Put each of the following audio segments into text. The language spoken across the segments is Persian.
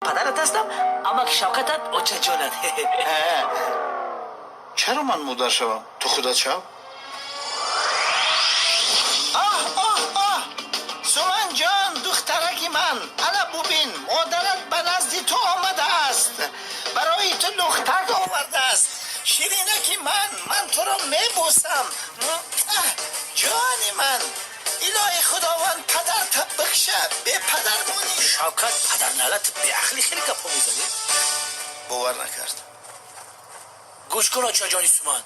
پدرت هستم، اما که شوکتت اوچه جانت. چرا من مادر شوم؟ تو خودت شو. سومن جان دخترک من، الا ببین مادرت به نزد تو آمده است، برای تو لختک آورده است. شیرینکی من تو را میبوسم. جانی من، الهی خداوند پدرت بخشه، به پدر مونی. شوکت پدر نلت به عقلی خیلی گپا میزنی. باور نکرد. گوش کن آچا جانی سومن،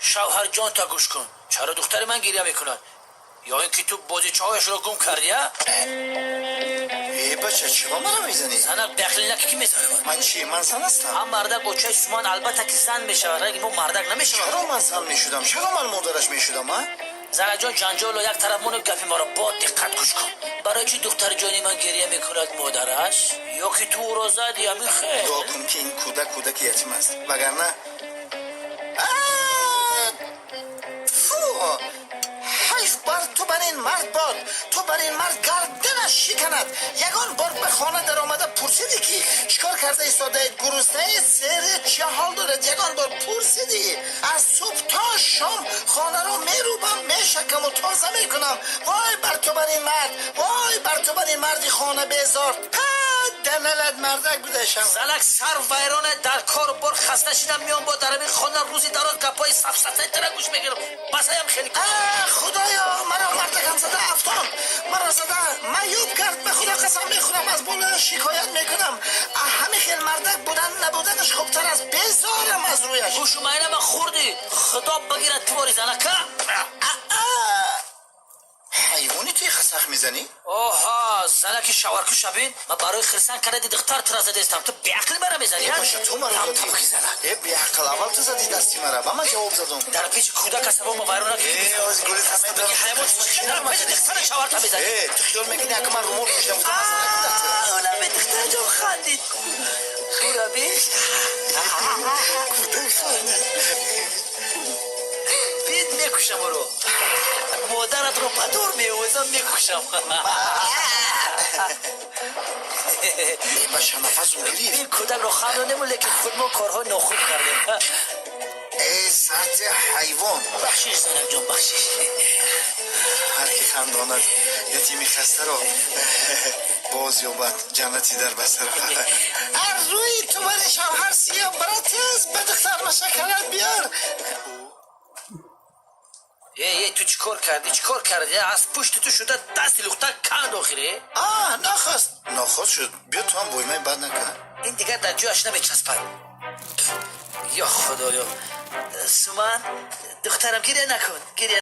شوهر جان تا گوش کن. چرا دختر من گریه میکند؟ یا اینکه تو بازیچه‌هایش رو گم کردی؟ ای بچه چرا منو میزنی؟ زنک دخلی نکی کی میزنه؟ من چی؟ من زن هستم. هم مردک اوچه سومن البته که زن میشه، ولی ما مردک نمیشه. چرا من زن میشدم؟ چرا من مادرش میشدم؟ زن جان جنجال و یک طرف منو گپی ما رو با دقت گوش کن. برای چی دختر جانی من گریه میکند مادرش؟ یا که تو او را زدی همین خیر؟ دعا کن که این کودک یتیم است، وگرنه حیف بر تو بر این مرد باد، تو بر این مرد گردنش شکند. یگان بار به خانه در آمده پرسیدی که چیکار کرده ایستاده گرسنه سر چه حال دارد؟ یگان بار پرسیدی؟ از صبح تا شام خانه رو میروبم میشکم و تازه میکنم. وای بر تو بر این مرد، وای بر تو بر این مردی خانه بیزار. دنلت مردک بودشم. زنک سر ویرانه در کار بار خسته شدم، میام با درمی خانه روزی دراز گپای سفسطه تره گوش میگیرم. بس هم خیلی خدایا مرا مردکم زده افتان، مرا زده معیوب کرد. به خدا قسم میخورم از بالا شکایت میکنم. همه خیل مردک بودن نبودنش خوبتر از بزارم از رویش. گوشو مینه من خوردی خدا بگیرد تواری زنکه. حیوانی توی خسخ میزنی؟ اوها زنکی شاورکو شبین من برای خرسان کرده دختر ترا زده استم. تو بیعقل مرا میزنی؟ باشه تو مرا زدی. تبخی زنک بیعقل اول تو زدی دستی مرا و من جواب زدم. در پیچ کودک سبا ما ویرانه ای از گل سمه بگی حیوان در پیچ دختر شاورتا میزنی. تو خیال میکنی اگه من رومول کشیدم تو اونم به دختر جان خندید. خورا بیش کودک خانه بید میکشم رو مادرت رو پدور میوزم میکشم. باشه نفس رو گریف. این کودک رو خانه نمونه که خود ما کارها ناخود کردیم. ای ساعت حیوان. بخشیش زنک جان بخشیش. هر کی خنداند یتیمی خسته رو باز یابد جنتی در بستر. هر روی تو بر شوهر سیاه براتز به دختر مشکلت بیار. ای تو چیکار کردی؟ از پشت تو شده دست لختک کند آخیره؟ ناخواست شد. بیا تو هم بایمه بد نکن. این دیگر در جوش نمیچسبد. یا خدایا سومن دخترم گریه نکن.